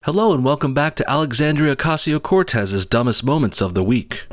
Hello and welcome back to Alexandria Ocasio-Cortez's Dumbest Moments of the Week.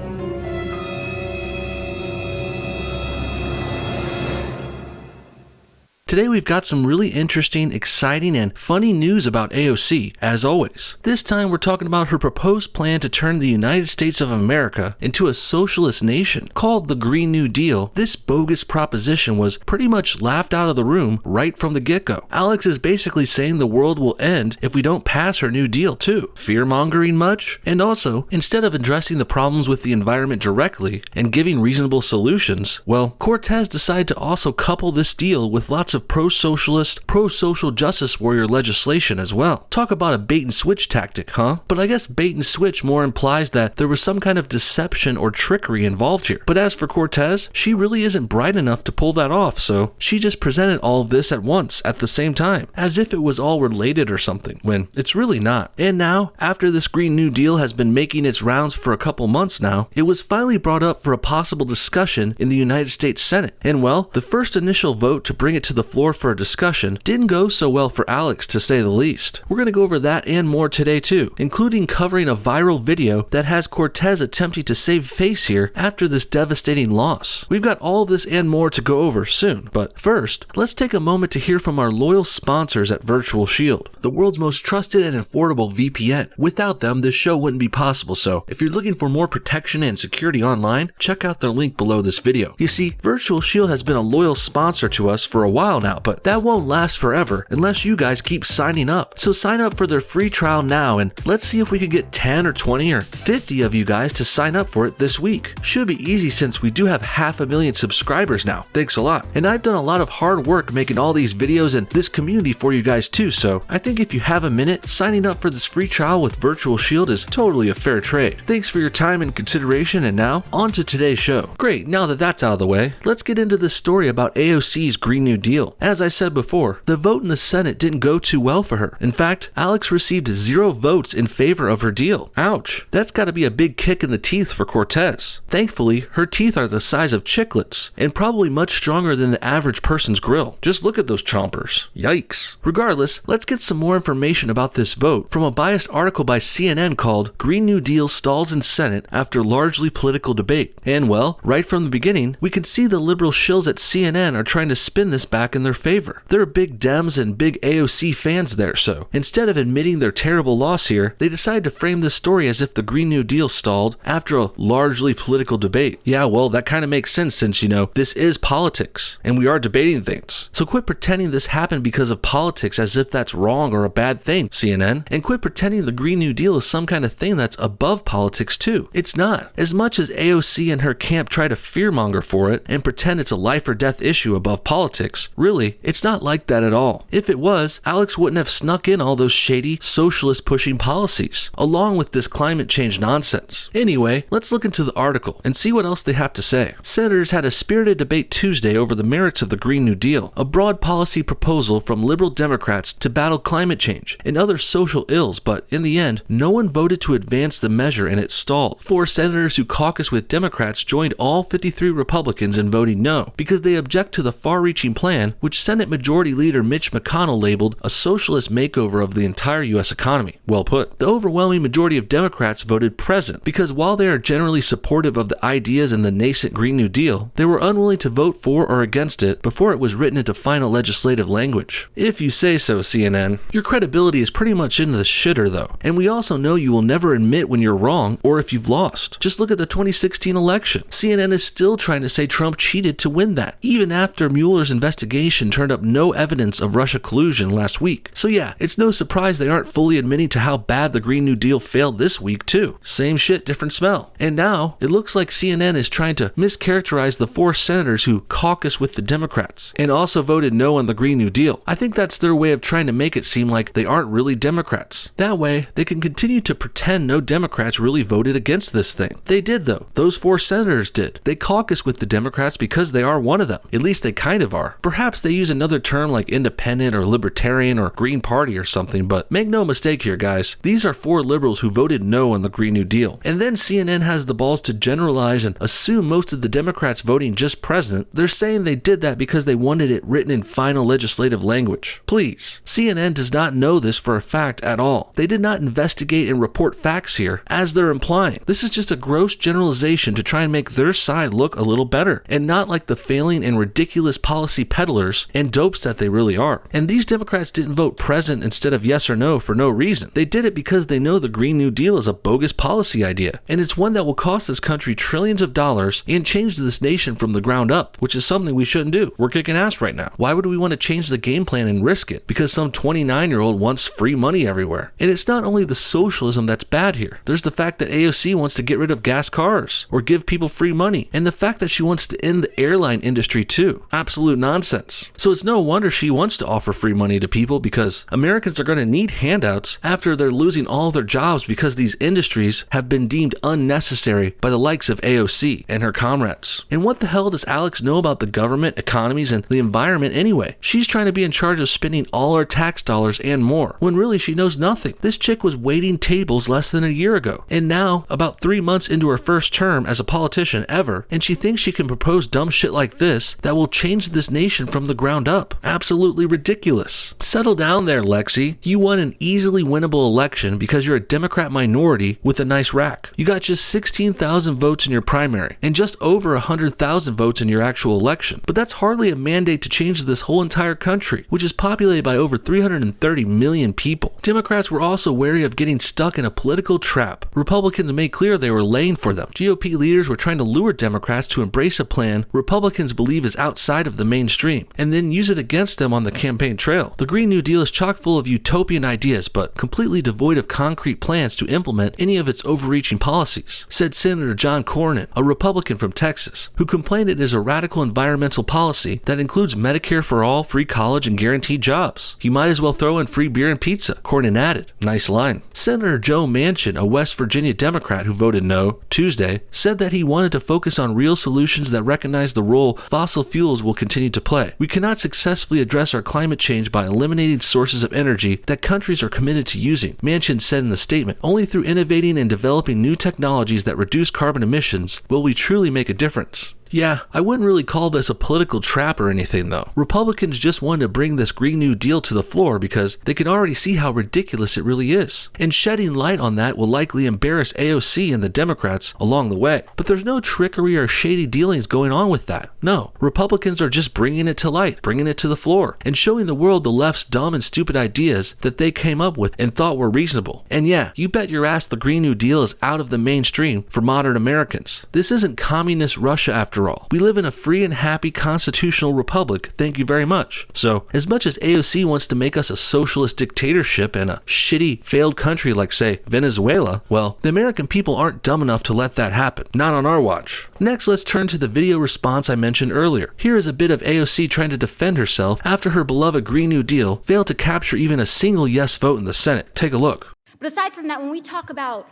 Today we've got some really interesting, exciting, and funny news about AOC, as always. This time we're talking about her proposed plan to turn the United States of America into a socialist nation. Called the Green New Deal, this bogus proposition was pretty much laughed out of the room right from the get-go. Alex is basically saying the world will end if we don't pass her New Deal too. Fear-mongering much? And also, instead of addressing the problems with the environment directly and giving reasonable solutions, well, Cortez decided to also couple this deal with lots of pro-socialist, pro-social justice warrior legislation as well. Talk about a bait-and-switch tactic, huh? But I guess bait-and-switch more implies that there was some kind of deception or trickery involved here. But as for Cortez, she really isn't bright enough to pull that off, so she just presented all of this at once, at the same time, as if it was all related or something, when it's really not. And now, after this Green New Deal has been making its rounds for a couple months now, it was finally brought up for a possible discussion in the United States Senate. And well, the first initial vote to bring it to the floor for a discussion didn't go so well for Alex, to say the least. We're going to go over that and more today too, including covering a viral video that has Cortez attempting to save face here after this devastating loss. We've got all of this and more to go over soon, but first, let's take a moment to hear from our loyal sponsors at Virtual Shield, the world's most trusted and affordable VPN. Without them, this show wouldn't be possible, so if you're looking for more protection and security online, check out their link below this video. You see, Virtual Shield has been a loyal sponsor to us for a while now, but that won't last forever unless you guys keep signing up. So sign up for their free trial now and let's see if we can get 10 or 20 or 50 of you guys to sign up for it this week. Should be easy since we do have 500,000 subscribers now. Thanks a lot. And I've done a lot of hard work making all these videos and this community for you guys too, so I think if you have a minute, signing up for this free trial with Virtual Shield is totally a fair trade. Thanks for your time and consideration, and now, on to today's show. Great, now that that's out of the way, let's get into this story about AOC's Green New Deal. As I said before, the vote in the Senate didn't go too well for her. In fact, Alex received 0 votes in favor of her deal. Ouch. That's gotta be a big kick in the teeth for Cortez. Thankfully, her teeth are the size of chiclets, and probably much stronger than the average person's grill. Just look at those chompers. Yikes. Regardless, let's get some more information about this vote from a biased article by CNN called Green New Deal Stalls in Senate After Largely Political Debate. And well, right from the beginning, we can see the liberal shills at CNN are trying to spin this back in their favor. There are big Dems and big AOC fans there, so instead of admitting their terrible loss here, they decided to frame this story as if the Green New Deal stalled after a largely political debate. Yeah, well, that kind of makes sense since, this is politics, and we are debating things. So quit pretending this happened because of politics as if that's wrong or a bad thing, CNN, and quit pretending the Green New Deal is some kind of thing that's above politics too. It's not. As much as AOC and her camp try to fearmonger for it and pretend it's a life or death issue above politics, really, it's not like that at all. If it was, Alex wouldn't have snuck in all those shady, socialist-pushing policies, along with this climate change nonsense. Anyway, let's look into the article and see what else they have to say. Senators had a spirited debate Tuesday over the merits of the Green New Deal, a broad policy proposal from liberal Democrats to battle climate change and other social ills, but in the end, no one voted to advance the measure and it stalled. 4 senators who caucus with Democrats joined all 53 Republicans in voting no, because they object to the far-reaching plan, which Senate Majority Leader Mitch McConnell labeled a socialist makeover of the entire U.S. economy. Well put. The overwhelming majority of Democrats voted present because while they are generally supportive of the ideas in the nascent Green New Deal, they were unwilling to vote for or against it before it was written into final legislative language. If you say so, CNN. Your credibility is pretty much in the shitter though, and we also know you will never admit when you're wrong or if you've lost. Just look at the 2016 election. CNN is still trying to say Trump cheated to win that, even after Mueller's investigation turned up no evidence of Russia collusion last week. So yeah, it's no surprise they aren't fully admitting to how bad the Green New Deal failed this week too. Same shit, different smell. And now, it looks like CNN is trying to mischaracterize the 4 senators who caucus with the Democrats and also voted no on the Green New Deal. I think that's their way of trying to make it seem like they aren't really Democrats. That way, they can continue to pretend no Democrats really voted against this thing. They did though. Those 4 senators did. They caucus with the Democrats because they are one of them. At least they kind of are. Perhaps Perhaps they use another term like independent or libertarian or Green Party or something, but make no mistake here, guys. These are 4 liberals who voted no on the Green New Deal. And then CNN has the balls to generalize and assume most of the Democrats voting just president. They're saying they did that because they wanted it written in final legislative language. Please, CNN does not know this for a fact at all. They did not investigate and report facts here, as they're implying. This is just a gross generalization to try and make their side look a little better, and not like the failing and ridiculous policy peddlers and dopes that they really are. And these Democrats didn't vote present instead of yes or no for no reason. They did it because they know the Green New Deal is a bogus policy idea, and it's one that will cost this country trillions of dollars and change this nation from the ground up, which is something we shouldn't do. We're kicking ass right now. Why would we want to change the game plan and risk it? Because some 29-year-old wants free money everywhere. And it's not only the socialism that's bad here. There's the fact that AOC wants to get rid of gas cars or give people free money, and the fact that she wants to end the airline industry too. Absolute nonsense. So it's no wonder she wants to offer free money to people, because Americans are going to need handouts after they're losing all of their jobs because these industries have been deemed unnecessary by the likes of AOC and her comrades. And what the hell does Alex know about the government, economies, and the environment anyway? She's trying to be in charge of spending all our tax dollars and more, when really she knows nothing. This chick was waiting tables less than a year ago, and now about 3 months into her first term as a politician ever, and she thinks she can propose dumb shit like this that will change this nation from the ground up. Absolutely ridiculous. Settle down there, Lexi. You won an easily winnable election because you're a Democrat minority with a nice rack. You got just 16,000 votes in your primary and just over 100,000 votes in your actual election. But that's hardly a mandate to change this whole entire country, which is populated by over 330 million people. Democrats were also wary of getting stuck in a political trap. Republicans made clear they were laying for them. GOP leaders were trying to lure Democrats to embrace a plan Republicans believe is outside of the mainstream, and then use it against them on the campaign trail. The Green New Deal is chock full of utopian ideas, but completely devoid of concrete plans to implement any of its overreaching policies, said Senator John Cornyn, a Republican from Texas, who complained it is a radical environmental policy that includes Medicare for all, free college, and guaranteed jobs. You might as well throw in free beer and pizza, Cornyn added. Nice line. Senator Joe Manchin, a West Virginia Democrat who voted no Tuesday, said that he wanted to focus on real solutions that recognize the role fossil fuels will continue to play. We cannot successfully address our climate change by eliminating sources of energy that countries are committed to using, Manchin said in the statement. Only through innovating and developing new technologies that reduce carbon emissions will we truly make a difference. Yeah, I wouldn't really call this a political trap or anything though. Republicans just wanted to bring this Green New Deal to the floor because they can already see how ridiculous it really is. And shedding light on that will likely embarrass AOC and the Democrats along the way. But there's no trickery or shady dealings going on with that. No, Republicans are just bringing it to light, bringing it to the floor, and showing the world the left's dumb and stupid ideas that they came up with and thought were reasonable. And yeah, you bet your ass the Green New Deal is out of the mainstream for modern Americans. This isn't communist Russia after all. We live in a free and happy constitutional republic, thank you very much. So, as much as AOC wants to make us a socialist dictatorship and a shitty, failed country like, say, Venezuela, well, the American people aren't dumb enough to let that happen. Not on our watch. Next, let's turn to the video response I mentioned earlier. Here is a bit of AOC trying to defend herself after her beloved Green New Deal failed to capture even a single yes vote in the Senate. Take a look. But aside from that, when we talk about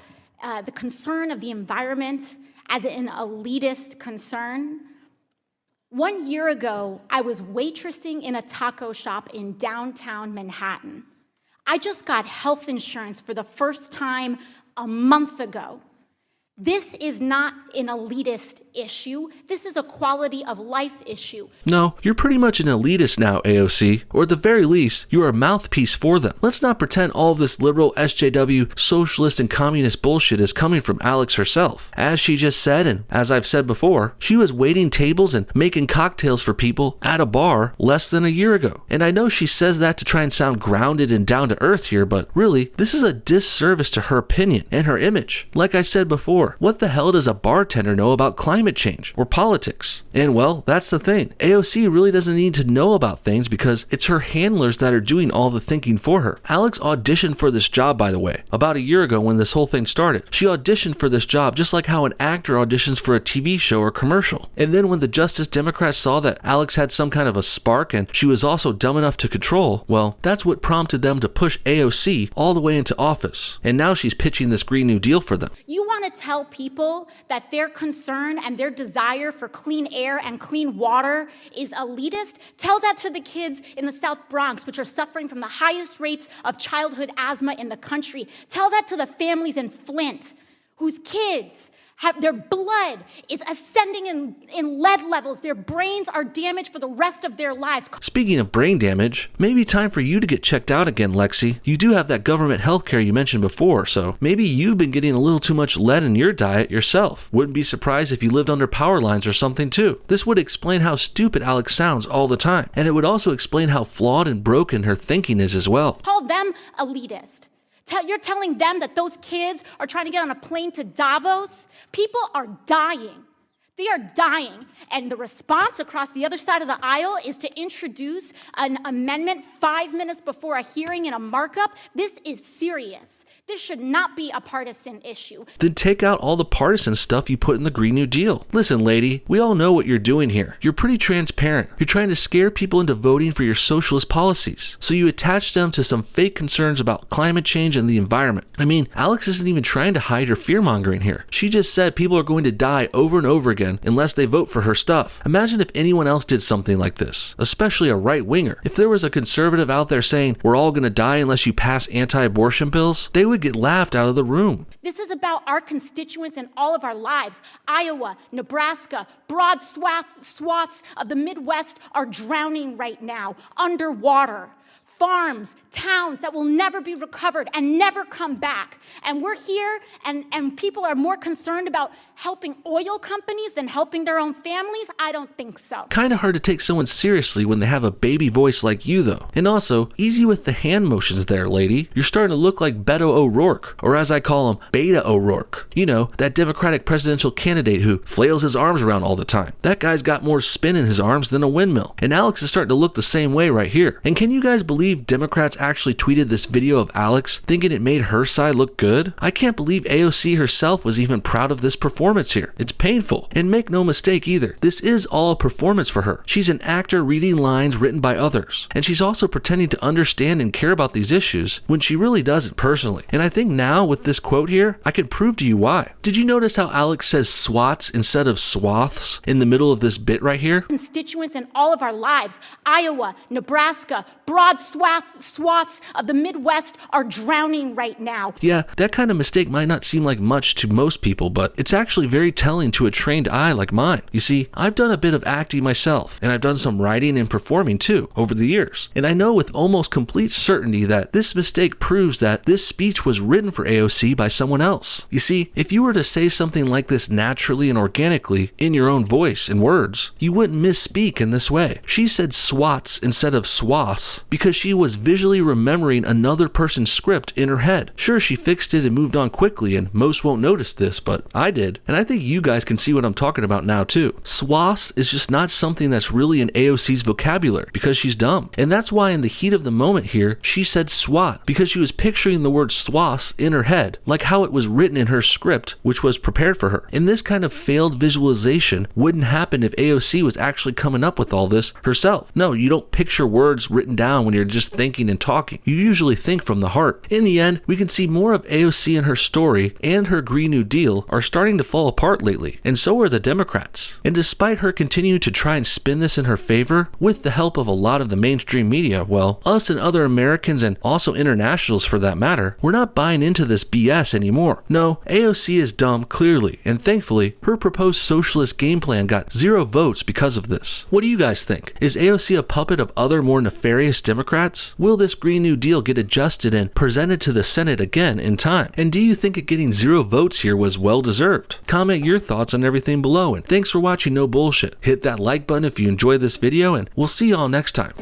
the concern of the environment as an elitist concern, 1 year ago, I was waitressing in a taco shop in downtown Manhattan. I just got health insurance for the first time a month ago. This is not an elitist issue. This is a quality of life issue. No, you're pretty much an elitist now, AOC, or at the very least, you are a mouthpiece for them. Let's not pretend all of this liberal SJW, socialist, and communist bullshit is coming from Alex herself. As she just said, and as I've said before, she was waiting tables and making cocktails for people at a bar less than a year ago. And I know she says that to try and sound grounded and down to earth here, but really, this is a disservice to her opinion and her image. Like I said before, what the hell does a bartender know about climate change or politics? And well, that's the thing. AOC really doesn't need to know about things because it's her handlers that are doing all the thinking for her. Alex auditioned for this job, by the way, about a year ago when this whole thing started. She auditioned for this job just like how an actor auditions for a TV show or commercial. And then when the Justice Democrats saw that Alex had some kind of a spark and she was also dumb enough to control, well, that's what prompted them to push AOC all the way into office. And now she's pitching this Green New Deal for them. You want want to tell people that their concern and their desire for clean air and clean water is elitist, tell that to the kids in the South Bronx, which are suffering from the highest rates of childhood asthma in the country. Tell that to the families in Flint, whose kids have their blood is ascending in lead levels. Their brains are damaged for the rest of their lives. Speaking of brain damage, maybe time for you to get checked out again, Lexi. You do have that government healthcare you mentioned before, so maybe you've been getting a little too much lead in your diet yourself. Wouldn't be surprised if you lived under power lines or something too. This would explain how stupid Alex sounds all the time, and it would also explain how flawed and broken her thinking is as well. Call them elitist. You're telling them that those kids are trying to get on a plane to Davos? People are dying. They are dying. And the response across the other side of the aisle is to introduce an amendment 5 minutes before a hearing in a markup. This is serious. This should not be a partisan issue. Then take out all the partisan stuff you put in the Green New Deal. Listen, lady, we all know what you're doing here. You're pretty transparent. You're trying to scare people into voting for your socialist policies. So you attach them to some fake concerns about climate change and the environment. I mean, Alex isn't even trying to hide her fear-mongering here. She just said people are going to die over and over again unless they vote for her stuff. Imagine if anyone else did something like this, especially a right-winger. If there was a conservative out there saying, we're all going to die unless you pass anti-abortion bills, they would get laughed out of the room. This is about our constituents and all of our lives. Iowa, Nebraska, broad swaths of the Midwest are drowning right now, underwater. Farms, towns that will never be recovered and never come back. And we're here, and people are more concerned about helping oil companies than helping their own families? I don't think so. Kind of hard to take someone seriously when they have a baby voice like you, though. And also, easy with the hand motions there, lady. You're starting to look like Beto O'Rourke, or as I call him, Beta O'Rourke. You know, that Democratic presidential candidate who flails his arms around all the time. That guy's got more spin in his arms than a windmill. And Alex is starting to look the same way right here. And can you guys believe Democrats actually tweeted this video of Alex thinking it made her side look good? I can't believe AOC herself was even proud of this performance here. It's painful. And make no mistake either, this is all a performance for her. She's an actor reading lines written by others. And she's also pretending to understand and care about these issues when she really doesn't personally. And I think now with this quote here, I can prove to you why. Did you notice how Alex says swats instead of swaths in the middle of this bit right here? Constituents in all of our lives, Iowa, Nebraska, broad swaths of the Midwest are drowning right now. Yeah, that kind of mistake might not seem like much to most people, but it's actually very telling to a trained eye like mine. You see, I've done a bit of acting myself, and I've done some writing and performing too over the years. And I know with almost complete certainty that this mistake proves that this speech was written for AOC by someone else. You see, if you were to say something like this naturally and organically in your own voice and words, you wouldn't misspeak in this way. She said swats instead of swaths because she was visually remembering another person's script in her head. Sure, she fixed it and moved on quickly, and most won't notice this, but I did. And I think you guys can see what I'm talking about now too. Swaths is just not something that's really in AOC's vocabulary because she's dumb. And that's why in the heat of the moment here, she said swat because she was picturing the word swaths in her head, like how it was written in her script, which was prepared for her. And this kind of failed visualization wouldn't happen if AOC was actually coming up with all this herself. No, you don't picture words written down when you're just thinking and talking. You usually think from the heart. In the end, we can see more of AOC and her story and her Green New Deal are starting to fall apart lately, and so are the Democrats. And despite her continuing to try and spin this in her favor, with the help of a lot of the mainstream media, well, us and other Americans and also internationals for that matter, we're not buying into this BS anymore. No, AOC is dumb clearly, and thankfully, her proposed socialist game plan got 0 votes because of this. What do you guys think? Is AOC a puppet of other more nefarious Democrats? Will this Green New Deal get adjusted and presented to the Senate again in time? And do you think it getting 0 votes here was well deserved? Comment your thoughts on everything below, and thanks for watching No Bullshit. Hit that like button if you enjoyed this video, and we'll see y'all next time.